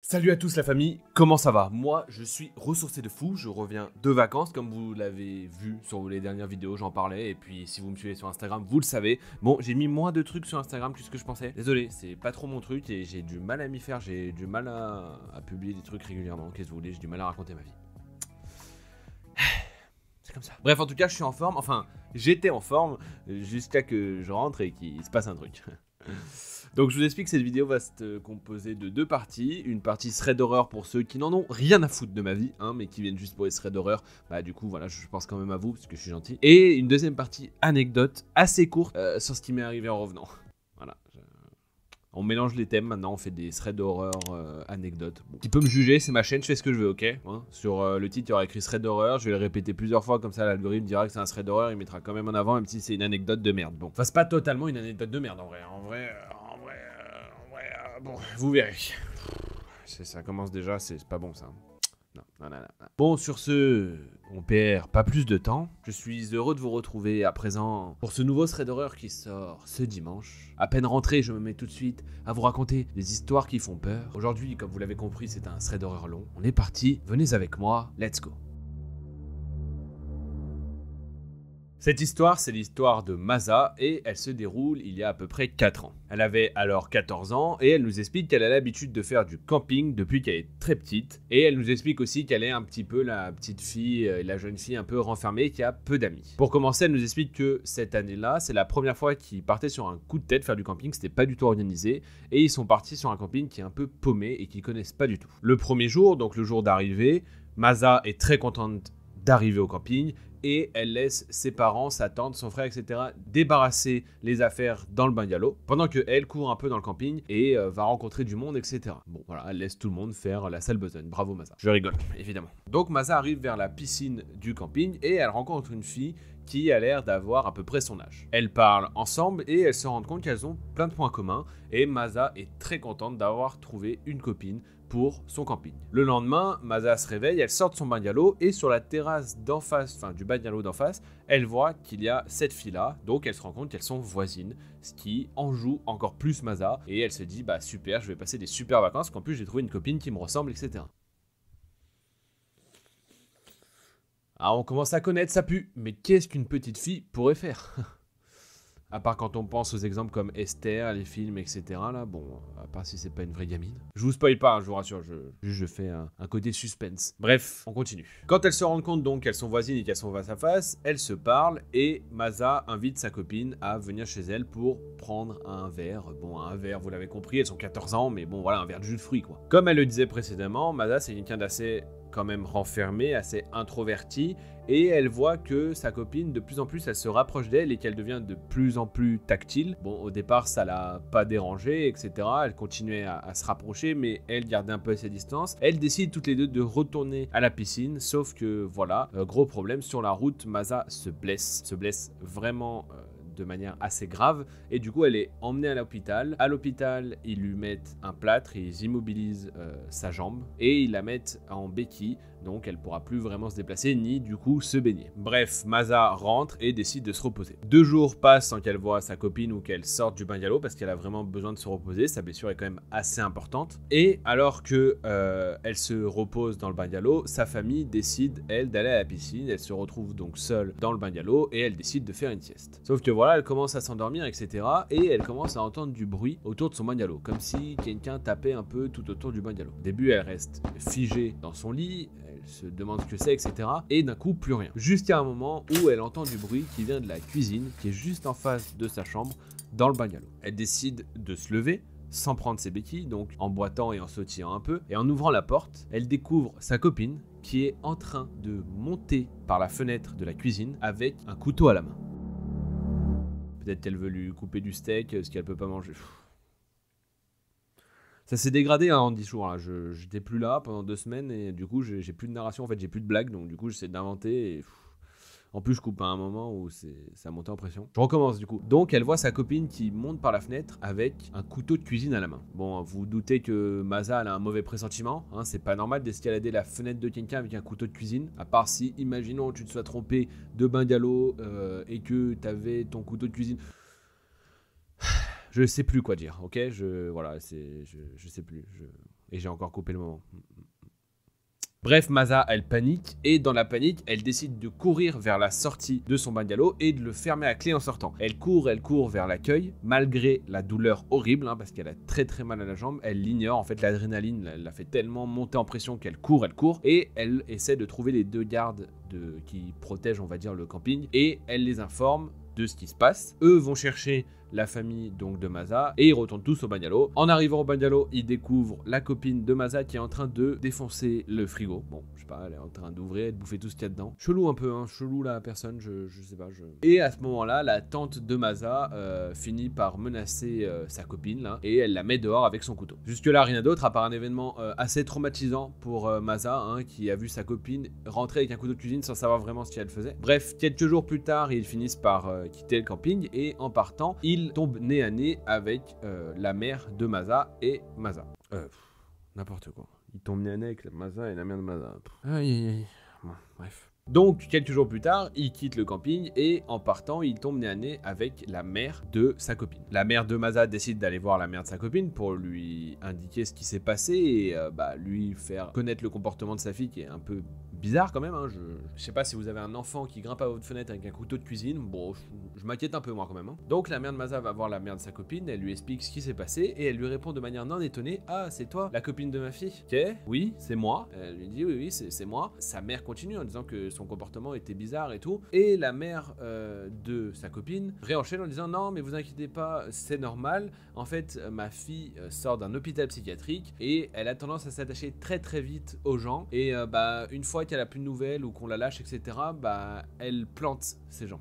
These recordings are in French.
Salut à tous la famille, comment ça va? Moi je suis ressourcé de fou, je reviens de vacances comme vous l'avez vu sur les dernières vidéos, j'en parlais et puis si vous me suivez sur Instagram vous le savez. Bon j'ai mis moins de trucs sur Instagram que ce que je pensais, désolé c'est pas trop mon truc et j'ai du mal à m'y faire, j'ai du mal à publier des trucs régulièrement, qu'est-ce que vous voulez, j'ai du mal à raconter ma vie. C'est comme ça. Bref en tout cas je suis en forme, enfin j'étais en forme jusqu'à que je rentre et qu'il se passe un truc. Donc je vous explique que cette vidéo va se composer de deux parties. Une partie thread d'horreur pour ceux qui n'en ont rien à foutre de ma vie, hein, mais qui viennent juste pour les threads d'horreur. Bah du coup voilà, je pense quand même à vous parce que je suis gentil. Et une deuxième partie anecdote assez courte sur ce qui m'est arrivé en revenant. Voilà. On mélange les thèmes maintenant, on fait des threads d'horreur, anecdotes. Bon. Qui peut me juger, c'est ma chaîne, je fais ce que je veux, ok hein. Sur le titre, il y aura écrit thread d'horreur, je vais le répéter plusieurs fois, comme ça l'algorithme dira que c'est un thread d'horreur, il mettra quand même en avant, même si c'est une anecdote de merde. Bon, enfin c'est pas totalement une anecdote de merde en vrai, bon, vous verrez. Ça commence déjà, c'est pas bon ça. Non. Bon, sur ce, on perd pas plus de temps. Je suis heureux de vous retrouver à présent pour ce nouveau thread d'horreur qui sort ce dimanche. À peine rentré, je me mets tout de suite à vous raconter des histoires qui font peur. Aujourd'hui, comme vous l'avez compris, c'est un thread d'horreur long. On est parti, venez avec moi, let's go. Cette histoire, c'est l'histoire de Masa et elle se déroule il y a à peu près 4 ans. Elle avait alors 14 ans et elle nous explique qu'elle a l'habitude de faire du camping depuis qu'elle est très petite. Et elle nous explique aussi qu'elle est un petit peu la petite fille, la jeune fille un peu renfermée qui a peu d'amis. Pour commencer, elle nous explique que cette année-là, c'est la première fois qu'ils partaient sur un coup de tête faire du camping, c'était pas du tout organisé. Et ils sont partis sur un camping qui est un peu paumé et qu'ils connaissent pas du tout. Le premier jour, donc le jour d'arrivée, Masa est très contente d'arriver au camping et elle laisse ses parents, sa tante, son frère, etc. débarrasser les affaires dans le bungalow pendant qu'elle court un peu dans le camping et va rencontrer du monde, etc. Bon voilà, elle laisse tout le monde faire la sale besogne. Bravo Masa. Je rigole, évidemment. Donc Masa arrive vers la piscine du camping et elle rencontre une fille qui a l'air d'avoir à peu près son âge. Elles parlent ensemble et elles se rendent compte qu'elles ont plein de points communs et Masa est très contente d'avoir trouvé une copine pour son camping. Le lendemain, Masa se réveille, elle sort de son bungalow et sur la terrasse d'en face, enfin du bungalow d'en face, elle voit qu'il y a cette fille-là, donc elle se rend compte qu'elles sont voisines, ce qui enjoue encore plus Masa et elle se dit bah super, je vais passer des super vacances, qu'en plus j'ai trouvé une copine qui me ressemble, etc. Ah, on commence à connaître, ça pue, mais qu'est-ce qu'une petite fille pourrait faire? À part quand on pense aux exemples comme Esther, les films, etc. Là, bon, à part si c'est pas une vraie gamine. Je vous spoil pas, hein, je vous rassure, je fais un côté suspense. Bref, on continue. Quand elles se rendent compte donc qu'elles sont voisines et qu'elles sont face à face, elles se parlent et Masa invite sa copine à venir chez elle pour prendre un verre. Bon, un verre, vous l'avez compris, elles ont 14 ans, mais bon, voilà, un verre de jus de fruits, quoi. Comme elle le disait précédemment, Masa, c'est quelqu'un d'assez quand même renfermée, assez introvertie, et elle voit que sa copine, de plus en plus, elle se rapproche d'elle et qu'elle devient de plus en plus tactile. Bon, au départ, ça l'a pas dérangée, etc. Elle continuait à se rapprocher, mais elle gardait un peu ses distances. Elles décident toutes les deux de retourner à la piscine, sauf que, voilà, gros problème, sur la route, Masa se blesse vraiment de manière assez grave et du coup elle est emmenée à l'hôpital. À l'hôpital ils lui mettent un plâtre, ils immobilisent sa jambe et ils la mettent en béquille, donc elle pourra plus vraiment se déplacer ni du coup se baigner. Bref, Masa rentre et décide de se reposer. 2 jours passent sans qu'elle voie sa copine ou qu'elle sorte du bungalow parce qu'elle a vraiment besoin de se reposer, sa blessure est quand même assez importante. Et alors que elle se repose dans le bungalow, sa famille décide elle d'aller à la piscine, elle se retrouve donc seule dans le bungalow et elle décide de faire une sieste. Sauf que voilà, elle commence à s'endormir, etc. et elle commence à entendre du bruit autour de son bungalow, comme si quelqu'un tapait un peu tout autour du bungalow. Au début elle reste figée dans son lit, elle se demande ce que c'est, etc. et d'un coup plus rien. Jusqu'à un moment où elle entend du bruit qui vient de la cuisine, qui est juste en face de sa chambre, dans le bungalow. Elle décide de se lever, sans prendre ses béquilles, donc en boitant et en sautillant un peu, et en ouvrant la porte, elle découvre sa copine qui est en train de monter par la fenêtre de la cuisine avec un couteau à la main. Peut-être qu'elle veut lui couper du steak, ce qu'elle peut pas manger. Ça s'est dégradé en 10 jours, là. J'étais plus là pendant 2 semaines et du coup j'ai plus de narration, en fait j'ai plus de blagues, donc du coup j'essaie d'inventer et... En plus, je coupe à un moment où ça montait en pression. Je recommence du coup. Donc, elle voit sa copine qui monte par la fenêtre avec un couteau de cuisine à la main. Bon, vous doutez que Masa elle a un mauvais pressentiment. Hein, c'est pas normal d'escalader la fenêtre de quelqu'un avec un couteau de cuisine. À part si, imaginons, tu te sois trompé de bungalow et que t'avais ton couteau de cuisine. Je sais plus quoi dire, ok? Voilà, je sais plus. Et j'ai encore coupé le moment. Bref, Masa, elle panique, et dans la panique, elle décide de courir vers la sortie de son bungalow et de le fermer à clé en sortant. Elle court vers l'accueil, malgré la douleur horrible, hein, parce qu'elle a très très mal à la jambe. Elle l'ignore, en fait, l'adrénaline l'a fait tellement monter en pression qu'elle court, et elle essaie de trouver les 2 gardes qui protègent, on va dire, le camping, et elle les informe de ce qui se passe. Eux vont chercher la famille donc de Masa et ils retournent tous au bungalow. En arrivant au bungalow, ils découvrent la copine de Masa qui est en train de défoncer le frigo. Bon, je sais pas, elle est en train d'ouvrir et de bouffer tout ce qu'il y a dedans. Chelou un peu, hein, chelou la personne, je sais pas. Et à ce moment-là, la tante de Masa finit par menacer sa copine là, et elle la met dehors avec son couteau. Jusque-là, rien d'autre à part un événement assez traumatisant pour Masa, hein, qui a vu sa copine rentrer avec un couteau de cuisine sans savoir vraiment ce qu'elle faisait. Bref, quelques jours plus tard, ils finissent par quitter le camping et en partant, ils tombent nez à nez avec la mère de Masa et Masa. N'importe quoi. Ils tombent nez à nez avec Masa et la mère de Masa. Aïe aïe aïe. Bon, bref. Donc, quelques jours plus tard, il quitte le camping et en partant, il tombe nez à nez avec la mère de sa copine. La mère de Masa décide d'aller voir la mère de sa copine pour lui indiquer ce qui s'est passé et lui faire connaître le comportement de sa fille qui est un peu bizarre quand même. Hein. Je sais pas si vous avez un enfant qui grimpe à votre fenêtre avec un couteau de cuisine. Bon, je m'inquiète un peu moi quand même. Hein. Donc, la mère de Masa va voir la mère de sa copine, elle lui explique ce qui s'est passé et elle lui répond de manière non étonnée: ah, c'est toi, la copine de ma fille? Ok, oui, c'est moi. Elle lui dit oui, c'est moi. Sa mère continue en disant que son comportement était bizarre et tout. Et la mère de sa copine réenchaîne en disant non, mais vous inquiétez pas, c'est normal. En fait, ma fille sort d'un hôpital psychiatrique et elle a tendance à s'attacher très très vite aux gens. Et une fois qu'elle a plus de nouvelles ou qu'on la lâche, etc., elle plante ces gens.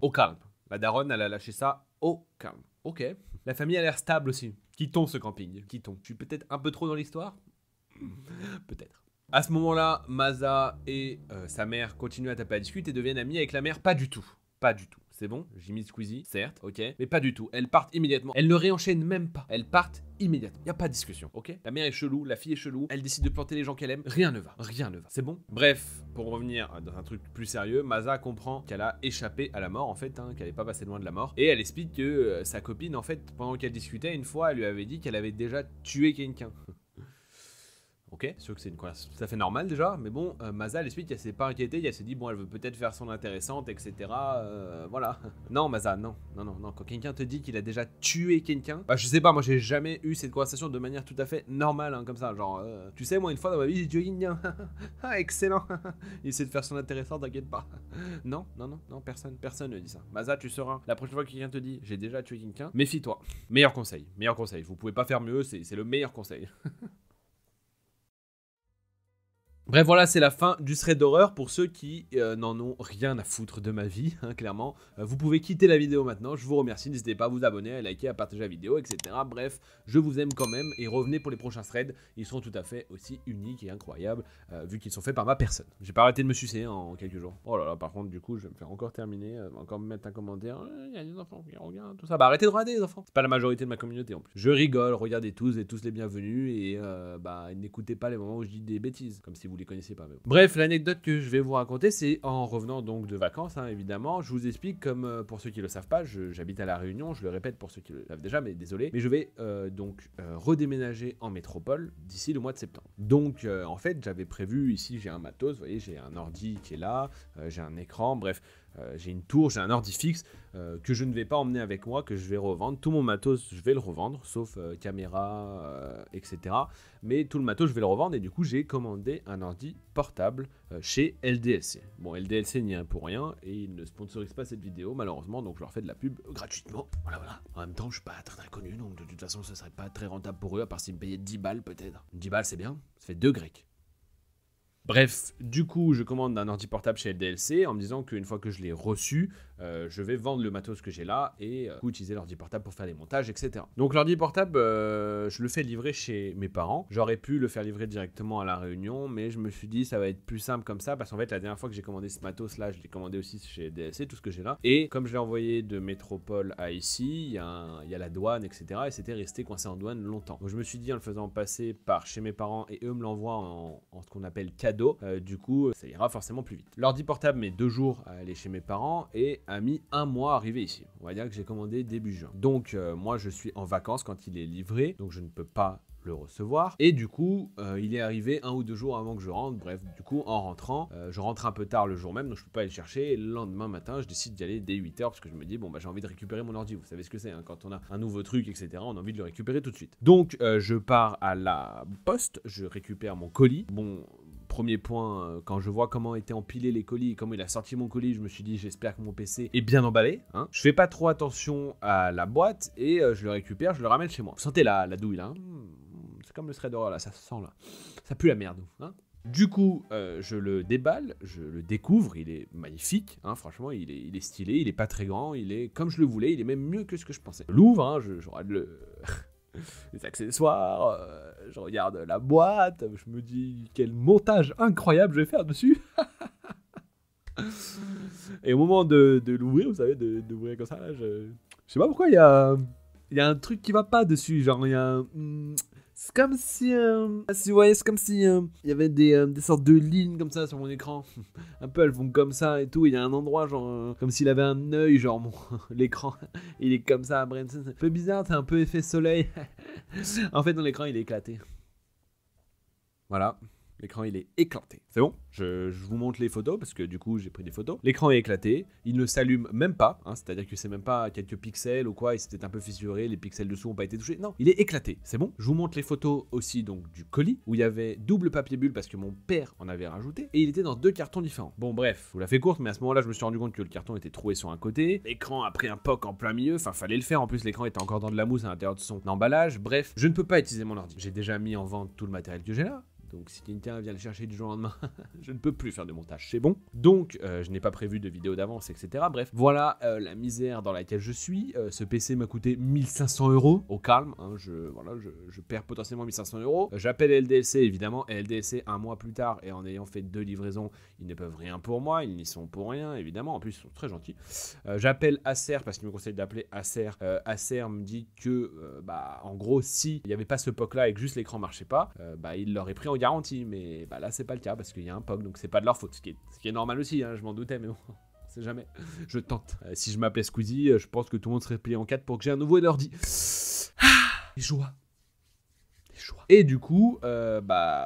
Au calme. La daronne, elle a lâché ça au calme. Ok. La famille a l'air stable aussi. Quittons ce camping. Quittons. Je suis peut-être un peu trop dans l'histoire. Peut-être. À ce moment-là, Masa et sa mère continuent à taper à discuter et deviennent amies avec la mère. Pas du tout. Pas du tout. C'est bon, j'ai mis Squeezie, certes, ok, mais pas du tout. Elles partent immédiatement. Elles ne réenchaînent même pas. Elles partent immédiatement. Y a pas de discussion, ok. La mère est chelou, la fille est chelou. Elle décide de planter les gens qu'elle aime. Rien ne va. Rien ne va. C'est bon. Bref, pour revenir dans un truc plus sérieux, Masa comprend qu'elle a échappé à la mort, en fait, hein, qu'elle n'est pas passée loin de la mort. Et elle explique que sa copine, en fait, pendant qu'elle discutait, une fois, elle lui avait dit qu'elle avait déjà tué quelqu'un. Ok, c'est sûr que c'est une conversation tout à fait normale déjà, mais bon, Masa elle explique qu'elle s'est pas inquiétée, elle s'est dit bon, elle veut peut-être faire son intéressante, etc. Voilà. Non, Masa, non. Quand quelqu'un te dit qu'il a déjà tué quelqu'un, je sais pas, moi j'ai jamais eu cette conversation de manière tout à fait normale, hein, comme ça, genre, tu sais, moi une fois dans ma vie j'ai tué quelqu'un. Ah, excellent. Il essaie de faire son intéressant, t'inquiète pas. Non, personne ne dit ça. Masa, tu sauras, la prochaine fois que quelqu'un te dit j'ai déjà tué quelqu'un, méfie-toi. Meilleur conseil, vous pouvez pas faire mieux, c'est le meilleur conseil. Bref, voilà, c'est la fin du thread d'horreur pour ceux qui n'en ont rien à foutre de ma vie, hein, clairement. Vous pouvez quitter la vidéo maintenant, je vous remercie, n'hésitez pas à vous abonner, à liker, à partager la vidéo, etc. Bref, je vous aime quand même et revenez pour les prochains threads, ils seront tout à fait aussi uniques et incroyables, vu qu'ils sont faits par ma personne. J'ai pas arrêté de me sucer en quelques jours. Oh là là, par contre, du coup, je vais me faire encore terminer, encore me mettre un commentaire, il y a des enfants qui regardent, tout ça. Bah arrêtez de regarder les enfants, c'est pas la majorité de ma communauté en plus. Je rigole, regardez tous et tous les bienvenus et n'écoutez pas les moments où je dis des bêtises, comme si vous les connaissez pas. Mais bon. Bref, l'anecdote que je vais vous raconter, c'est en revenant donc de vacances, hein, évidemment. Je vous explique, comme pour ceux qui le savent pas, j'habite à La Réunion, je le répète pour ceux qui le savent déjà, mais désolé. Mais je vais redéménager en métropole d'ici le mois de septembre. Donc, en fait, j'avais prévu, ici j'ai un matos, vous voyez, j'ai un ordi qui est là, j'ai un écran, bref. J'ai une tour, j'ai un ordi fixe que je ne vais pas emmener avec moi, que je vais revendre. Tout mon matos, je vais le revendre, sauf caméra, etc. Mais tout le matos, je vais le revendre et du coup, j'ai commandé un ordi portable chez LDLC. Bon, LDLC n'y est pour rien et ils ne sponsorisent pas cette vidéo, malheureusement, donc je leur fais de la pub gratuitement. Voilà. En même temps, je suis pas très connu, donc de toute façon, ça serait pas très rentable pour eux, à part s'ils me payaient 10 balles peut-être. 10 balles, c'est bien, ça fait 2 grecs. Bref, du coup, je commande un ordi portable chez LDLC en me disant qu'une fois que je l'ai reçu, je vais vendre le matos que j'ai là et utiliser l'ordi portable pour faire les montages, etc. Donc l'ordi portable, je le fais livrer chez mes parents. J'aurais pu le faire livrer directement à La Réunion, mais je me suis dit ça va être plus simple comme ça parce qu'en fait la dernière fois que j'ai commandé ce matos là, je l'ai commandé aussi chez LDLC, tout ce que j'ai là. Et comme je l'ai envoyé de métropole à ici, il y a la douane, etc. Et c'était resté coincé en douane longtemps. Donc je me suis dit en le faisant passer par chez mes parents et eux me l'envoient en ce qu'on appelle cadeau. cadeau. Du coup, ça ira forcément plus vite. L'ordi portable met 2 jours à aller chez mes parents et a mis 1 mois à arriver ici. On va dire que j'ai commandé début juin. Donc moi je suis en vacances quand il est livré, donc je ne peux pas le recevoir, et du coup il est arrivé 1 ou 2 jours avant que je rentre. Bref, du coup en rentrant, je rentre un peu tard le jour même, donc je peux pas aller le chercher, et le lendemain matin je décide d'y aller dès 8h parce que je me dis bon bah j'ai envie de récupérer mon ordi. Vous savez ce que c'est, hein, quand on a un nouveau truc etc, on a envie de le récupérer tout de suite. Donc je pars à la poste, je récupère mon colis. Bon, premier point, quand je vois comment étaient empilés les colis et comment il a sorti mon colis, je me suis dit j'espère que mon PC est bien emballé, hein. Je fais pas trop attention à la boîte et je le récupère, je le ramène chez moi. Vous sentez la douille là, hein, c'est comme le thread là, ça se sent là, ça pue la merde, hein. Du coup, je le déballe, je le découvre, il est magnifique, hein, franchement, il est stylé, il est pas très grand, il est comme je le voulais, il est même mieux que ce que je pensais. Je l'ouvre, hein, je regarde les accessoires, je regarde la boîte, je me dis quel montage incroyable je vais faire dessus. Et au moment de l'ouvrir, vous savez, d'ouvrir comme ça, là, je sais pas pourquoi il y a un truc qui va pas dessus, genre il y a c'est comme si, si vous voyez, c'est comme si il y avait des sortes de lignes comme ça sur mon écran. Un peu, elles font comme ça et tout. Il y a un endroit, genre, comme s'il avait un œil, genre, l'écran, il est comme ça. C'est un peu bizarre, c'est un peu effet soleil. En fait, dans l'écran, il est éclaté. Voilà. L'écran il est éclaté. C'est bon, je vous montre les photos parce que du coup j'ai pris des photos. L'écran est éclaté, il ne s'allume même pas, hein, c'est-à-dire que c'est même pas quelques pixels ou quoi, il s'était un peu fissuré, les pixels dessous n'ont pas été touchés. Non, il est éclaté, c'est bon. Je vous montre les photos aussi donc du colis où il y avait double papier bulle parce que mon père en avait rajouté et il était dans 2 cartons différents. Bon bref, je vous la fais courte, mais à ce moment-là je me suis rendu compte que le carton était troué sur un côté, l'écran a pris un POC en plein milieu, enfin fallait le faire, en plus l'écran était encore dans de la mousse à l'intérieur de son emballage. Bref, je ne peux pas utiliser mon ordi. J'ai déjà mis en vente tout le matériel que j'ai là. Donc si quelqu'un vient le chercher du jour au lendemain, je ne peux plus faire de montage, c'est bon. Donc je n'ai pas prévu de vidéo d'avance, etc. Bref, voilà la misère dans laquelle je suis. Ce PC m'a coûté 1500 € au calme, hein, je perds potentiellement 1500 €. J'appelle LDLC évidemment, et LDLC 1 mois plus tard, et en ayant fait 2 livraisons, ils ne peuvent rien pour moi, ils n'y sont pour rien évidemment, en plus ils sont très gentils. J'appelle Acer parce qu'il me conseille d'appeler Acer. Acer me dit que en gros si il n'y avait pas ce POC là et que juste l'écran marchait pas, il l'aurait pris en garantie, mais là c'est pas le cas parce qu'il y a un POC, donc c'est pas de leur faute, ce qui est normal aussi, hein, je m'en doutais, mais bon, c'est jamais, je tente. Si je m'appelais Squeezie, je pense que tout le monde serait plié en 4 pour que j'ai un nouveau ordi. Les joies. Et du coup,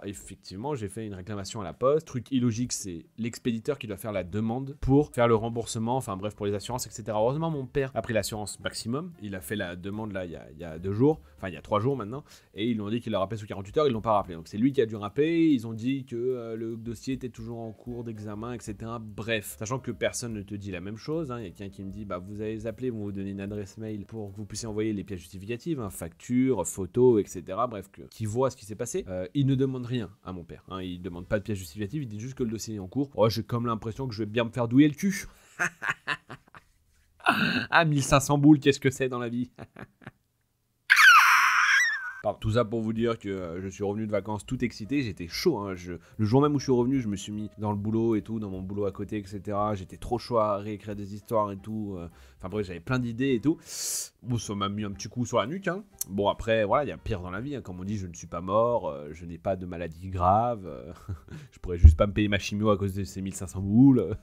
effectivement, j'ai fait une réclamation à la poste. Truc illogique, c'est l'expéditeur qui doit faire la demande pour faire le remboursement, enfin bref, pour les assurances, etc. Heureusement, mon père a pris l'assurance maximum. Il a fait la demande là il y a 2 jours, enfin il y a 3 jours maintenant, et ils lui ont dit qu'il l'a rappelé sous 48 heures, ils l'ont pas rappelé. Donc c'est lui qui a dû rappeler, ils ont dit que le dossier était toujours en cours d'examen, etc. Bref, sachant que personne ne te dit la même chose, hein. Il y a quelqu'un qui me dit, vous allez appeler, ils vont vous donner une adresse mail pour que vous puissiez envoyer les pièces justificatives, hein, factures, photos, etc. Bref, qui voit ce qui s'est passé. Il ne demande rien à mon père, hein. Il demande pas de pièces justificatives, il dit juste que le dossier est en cours. Oh, j'ai comme l'impression que je vais bien me faire douiller le cul. Ah, 1500 boules, qu'est-ce que c'est dans la vie. Pardon. Tout ça pour vous dire que je suis revenu de vacances tout excité, j'étais chaud, hein. Le jour même où je suis revenu, je me suis mis dans le boulot et tout, dans mon boulot à côté, etc. J'étais trop chaud à réécrire des histoires et tout. Enfin bref, j'avais plein d'idées et tout. Bon, ça m'a mis un petit coup sur la nuque, hein. Bon, après, voilà, il y a pire dans la vie, hein. Comme on dit, je ne suis pas mort, je n'ai pas de maladie grave. Je pourrais juste pas me payer ma chimio à cause de ces 1500 boules.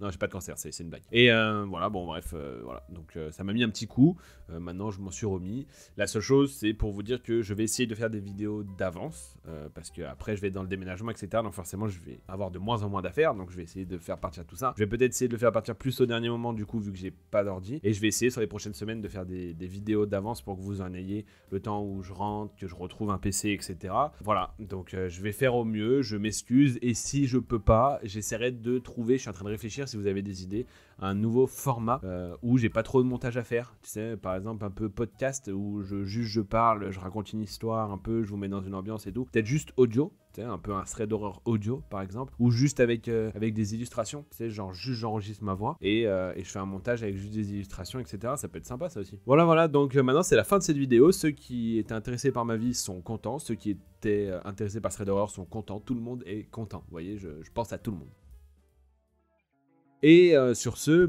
Non, j'ai pas de cancer, c'est une blague. Et voilà, bon bref, voilà. Donc ça m'a mis un petit coup. Maintenant, je m'en suis remis. La seule chose, c'est pour vous dire que je vais essayer de faire des vidéos d'avance, parce que après je vais être dans le déménagement, etc. Donc forcément, je vais avoir de moins en moins d'affaires. Donc je vais essayer de faire partir tout ça. Je vais peut-être essayer de le faire partir plus au dernier moment, du coup, vu que j'ai pas d'ordi. Et je vais essayer sur les prochaines semaines de faire des vidéos d'avance pour que vous en ayez le temps où je rentre, que je retrouve un PC, etc. Voilà. Donc je vais faire au mieux. Je m'excuse. Et si je peux pas, j'essaierai de trouver. Je suis en train de réfléchir, si vous avez des idées, un nouveau format où j'ai pas trop de montage à faire. Tu sais, par exemple un peu podcast où je parle, je raconte une histoire un peu, je vous mets dans une ambiance et tout. Peut-être juste audio, tu sais, un peu un thread d'horreur audio par exemple, ou juste avec des illustrations, tu sais, genre juste j'enregistre ma voix et je fais un montage avec juste des illustrations, etc. Ça peut être sympa ça aussi. Voilà, donc maintenant c'est la fin de cette vidéo. Ceux qui étaient intéressés par ma vie sont contents, ceux qui étaient intéressés par thread d'horreur sont contents, tout le monde est content. Vous voyez, je pense à tout le monde. Et sur ce,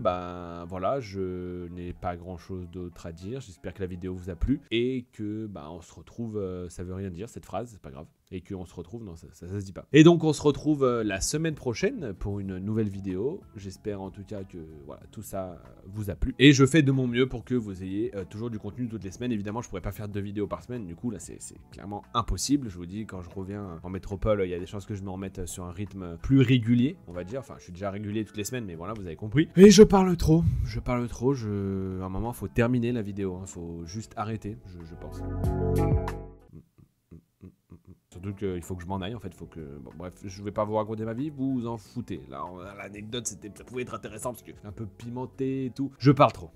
voilà, je n'ai pas grand chose d'autre à dire. J'espère que la vidéo vous a plu et que on se retrouve, ça veut rien dire cette phrase, c'est pas grave. Et qu'on se retrouve, non, ça se dit pas. Et donc on se retrouve la semaine prochaine pour une nouvelle vidéo. J'espère en tout cas que voilà, tout ça vous a plu. Et je fais de mon mieux pour que vous ayez toujours du contenu toutes les semaines. Évidemment, je pourrais pas faire 2 vidéos par semaine. Du coup, là, c'est clairement impossible. Je vous dis, quand je reviens en métropole, il y a des chances que je me remette sur un rythme plus régulier, on va dire. Enfin, je suis déjà régulier toutes les semaines, mais voilà, vous avez compris. Et je parle trop. À un moment, faut terminer la vidéo. Hein. Faut juste arrêter, je pense. Surtout qu'il faut que je m'en aille en fait, faut que... Bon, bref, je vais pas vous raconter ma vie, vous vous en foutez. Là, l'anecdote, ça pouvait être intéressant parce que c'est un peu pimenté et tout. Je parle trop.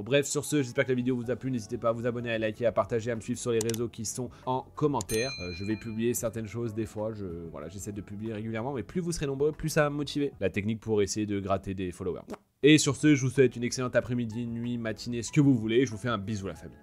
Bref, sur ce, j'espère que la vidéo vous a plu. N'hésitez pas à vous abonner, à liker, à partager, à me suivre sur les réseaux qui sont en commentaire. Je vais publier certaines choses des fois, voilà, j'essaie de publier régulièrement, mais plus vous serez nombreux, plus ça va me motiver. La technique pour essayer de gratter des followers. Et sur ce, je vous souhaite une excellente après-midi, nuit, matinée, ce que vous voulez. Je vous fais un bisou la famille.